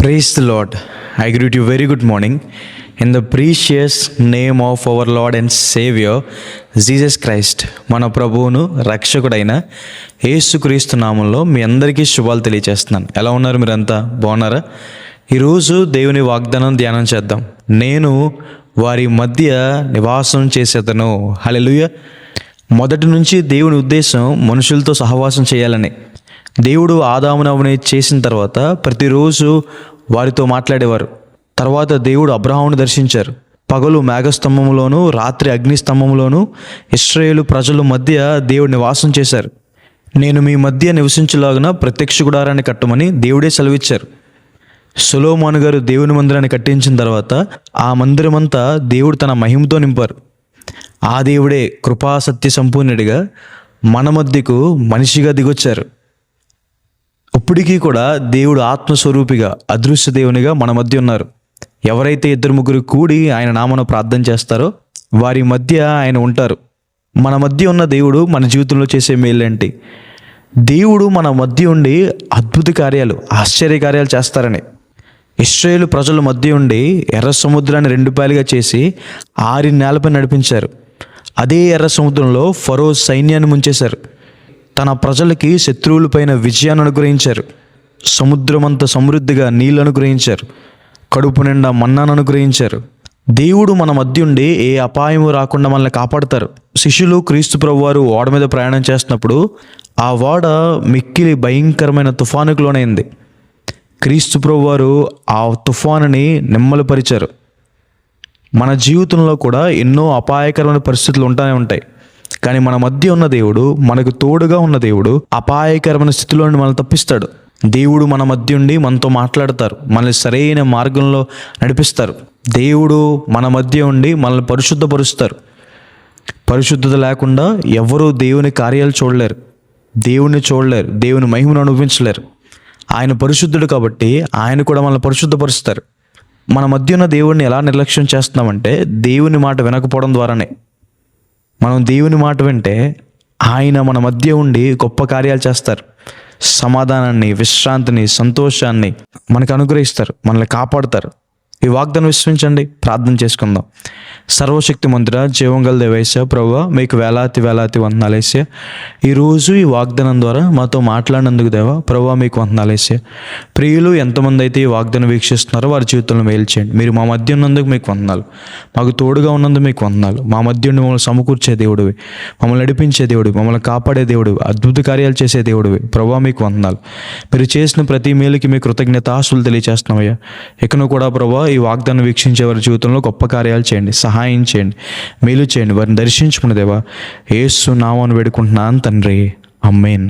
Praise the Lord. I greet you very good morning in the precious name of our Lord and Savior Jesus Christ. మన ప్రభువును రక్షకుడైన యేసుక్రీస్తు నామంలో మీ అందరికీ శుభాలు తెలియజేస్తున్నాను. ఎలా ఉన్నారు? మీరంతా బాగున్నారా? ఈరోజు దేవుని వాగ్దానం ధ్యానం చేద్దాం. నేను వారి మధ్య నివాసం చేసేదను. హల్లెలూయా. మొదటి నుంచి దేవుని ఉద్దేశం మనుషులతో సహవాసం చేయాలని. దేవుడు ఆదామును అవ్వని చేసిన తర్వాత ప్రతిరోజు వారితో మాట్లాడేవారు. తర్వాత దేవుడు అబ్రహామును దర్శించారు. పగలు మేఘస్తంభంలోను, రాత్రి అగ్నిస్తంభంలోను ఇశ్రాయేలు ప్రజల మధ్య దేవుడు నివాసం చేశారు. నేను మీ మధ్య నివసించులాగున ప్రత్యక్ష గుడారాన్ని కట్టమని దేవుడే సెలవిచ్చారు. సొలొమోను గారు దేవుని మందిరాన్ని కట్టించిన తర్వాత ఆ మందిరమంతా దేవుడు తన మహిమతో నింపారు. ఆ దేవుడే కృపా సత్య సంపూర్ణుడిగా మన మధ్యకు మనిషిగా దిగొచ్చారు. ఇప్పటికీ కూడా దేవుడు ఆత్మస్వరూపిగా, అదృశ్య దేవునిగా మన మధ్య ఉన్నారు. ఎవరైతే ఇద్దరు ముగ్గురు కూడి ఆయన నామను ప్రార్థన చేస్తారో వారి మధ్య ఆయన ఉంటారు. మన మధ్య ఉన్న దేవుడు మన జీవితంలో చేసే మేలేంటి? దేవుడు మన మధ్య ఉండి అద్భుత కార్యాలు, ఆశ్చర్య కార్యాలు చేస్తారని. ఇశ్రాయేలు ప్రజల మధ్య ఉండి ఎర్ర సముద్రాన్ని 2 పాయలుగా చేసి 6 నేలపై నడిపించారు. అదే ఎర్ర సముద్రంలో ఫరో సైన్యాన్ని ముంచేశారు. తన ప్రజలకి శత్రువులపైన విజయాన్ని అనుగ్రహించారు. సముద్రమంత సమృద్ధిగా నీళ్ళు అనుగ్రహించారు. కడుపు నిండా మన్నాను అనుగ్రహించారు. దేవుడు మన మధ్య ఉండి ఏ అపాయము రాకుండా మనల్ని కాపాడతారు. శిష్యులు క్రీస్తు ప్రభువారు ఓడ మీద ప్రయాణం చేస్తున్నప్పుడు ఆ ఓడ మిక్కిలి భయంకరమైన తుఫానుకు లోనైంది. క్రీస్తు ప్రభువారు ఆ తుఫానుని నిమ్మలపరిచారు. మన జీవితంలో కూడా ఎన్నో అపాయకరమైన పరిస్థితులు ఉంటాయి. కానీ మన మధ్య ఉన్న దేవుడు, మనకు తోడుగా ఉన్న దేవుడు అపాయకరమైన స్థితిలో నుండి మనల్ని తప్పిస్తాడు. దేవుడు మన మధ్య ఉండి మనతో మాట్లాడతారు, మనల్ని సరైన మార్గంలో నడిపిస్తారు. దేవుడు మన మధ్య ఉండి మనల్ని పరిశుద్ధపరుస్తారు. పరిశుద్ధత లేకుండా ఎవరూ దేవుని కార్యాలు చూడలేరు, దేవుని చూడలేరు, దేవుని మహిమను అనుభవించలేరు. ఆయన పరిశుద్ధుడు కాబట్టి ఆయన కూడా మనల్ని పరిశుద్ధపరుస్తారు. మన మధ్య ఉన్న దేవుడిని ఎలా నిర్లక్ష్యం చేస్తున్నామంటే దేవుని మాట వినకపోవడం ద్వారానే. మనం దేవుని మాట వింటే ఆయన మన మధ్య ఉండి గొప్ప కార్యాలు చేస్తారు. సమాధానాన్ని, విశ్రాంతిని, సంతోషాన్ని మనకు అనుగ్రహిస్తారు, మనల్ని కాపాడుతారు. ఈ వాగ్దానం విశ్వసించండి. ప్రార్థన చేసుకుందాం. సర్వశక్తి మంతుడా, జీవంగల దేవైసా, ప్రభువా మీకు వేలాది వందనాలేసా. ఈరోజు ఈ వాగ్దానం ద్వారా మాతో మాట్లాడినందుకు దేవా, ప్రభువా మీకు వందనాలేసా. ప్రియులు ఎంతమంది అయితే ఈ వాగ్దానం వీక్షిస్తున్నారో వారి జీవితంలో మేలు చేయండి. మీరు మా మధ్య ఉన్నందుకు మీకు వందనాలు, మాకు తోడుగా ఉన్నందుకు మీకు వందనాలు. మా మధ్య ఉండి మమ్మల్ని సమకూర్చే దేవుడివి, మమ్మల్ని నడిపించే దేవుడివి, మమ్మల్ని కాపాడే దేవుడివి, అద్భుత కార్యాలు చేసే దేవుడివి. ప్రభువా మీకు వందనాలు. మీరు చేసిన ప్రతి మేలుకి మీ కృతజ్ఞతాస్తులు తెలియజేస్తున్నామయ్యా. ఇకను కూడా ప్రభువా ఈ వాగ్దానం వీక్షించే వారి జీవితంలో గొప్ప కార్యాలు చేయండి, సహాయం చేయండి, మేలు చేయండి, వారిని దర్శించుకున్న దేవా యేసు నామమున వేడుకుంటున్నాను తండ్రి. ఆమేన్.